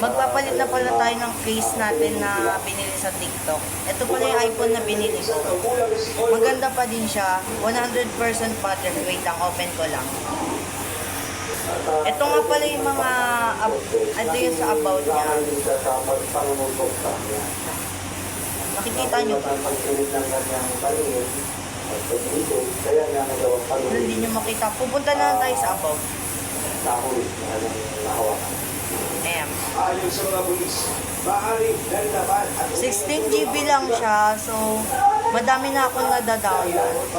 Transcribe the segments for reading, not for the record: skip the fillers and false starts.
Magpapalit na pala tayo ng case natin na binili sa TikTok. Ito pala yung iPhone na binili ko. Maganda pa din siya. 100% pattern. Wait lang, open ko lang. Ito nga pala yung mga, ito yung sa about niya. Nakikita nyo ba? Hindi nyo makita. Pupunta na lang tayo sa about. Ayan. 16 GB lang siya. So, madami na akong nadadownload.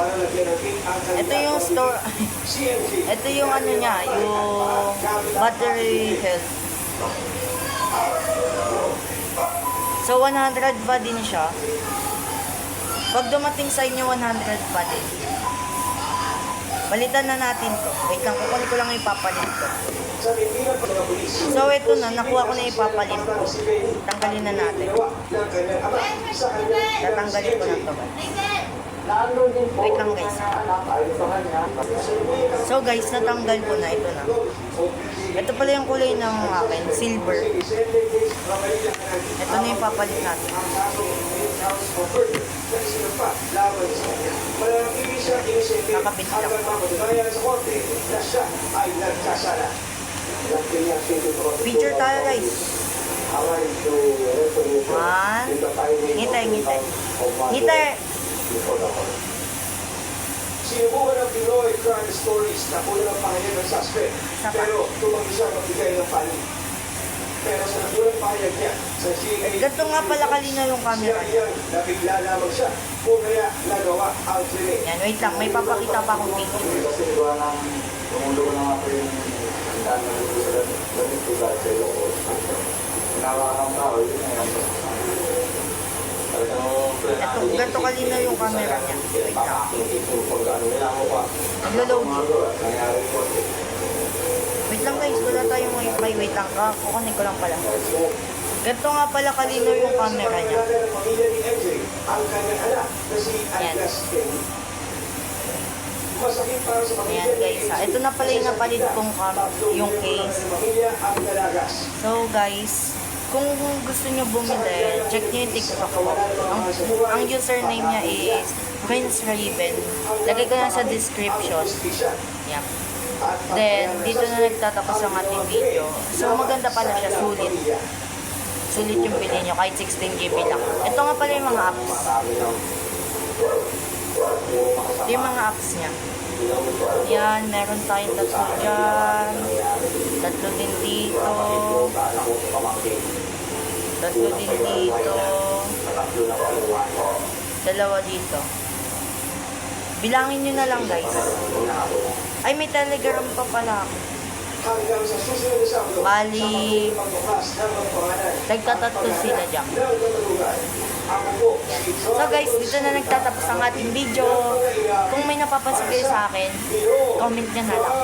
Ito yung store. Ito yung ano niya, yung battery health. So, 100 pa din siya. Pag dumating sa inyo, 100 pa din. Balitan na natin to. Wait lang, kukunin ko lang yung ipapalit ko. So, ito na. Nakuha ko na yung ipapalit ko. Tanggalin na natin. Tatanggalin ko na to. Wait lang guys. So guys, natanggal ko na. Ito na. Ito pala yung kulay ng akin. Silver. Ito na yung papalit natin. Nakabit lang. Picture tayo guys. One. Ngitay. Sinubukan ng Pinoy crime stories na puno ng pahayag ng suspect, pero tumanggi siya magbigay ng panig. Pero sa naturang pahayag niya, sa CID, ganito nga pala kalinaw yung camera niya. Nabigla lamang siya, kung kaya nagawa ang krimen. Yan, wait lang. May papakita pa akong picture. Tumulo na nga po yung daan na dito sa ganit ko dahil sa ilo ko. Nakakang tao, yun na yan. Ito, ganito kalinaw yung camera niya. Wait lang. Naglo-load. Wait lang guys, wala tayong wifi. Wait lang ka. Kukunin ko lang pala. Ganito nga pala kalinaw yung camera niya. Yan. Ayan guys, ito na pala yung napalit kong yung case. So guys, kung gusto nyo bumili, check nyo yung TikTok ko. Ang username niya is Prince Raven. Lagay ko na sa description. Yan. Then, dito na nagtatapos ang ating video. So maganda pala siya, sulit. Sulit yung bilhin nyo, kahit 16 GB lang. Ito nga pala yung mga apps. Ito yung mga apps niya. Yan, meron tayong tatlo dyan. Tatlo din dito. Tatlo din dito. Dalawa dito. Bilangin nyo na lang guys. Ay, may Telegram pa pala ako. Bali, nagtatatlo sila dyan. So guys, dito na nagtatapos ang ating video. Kung may napapansin kayo sa akin, comment nyo na lang.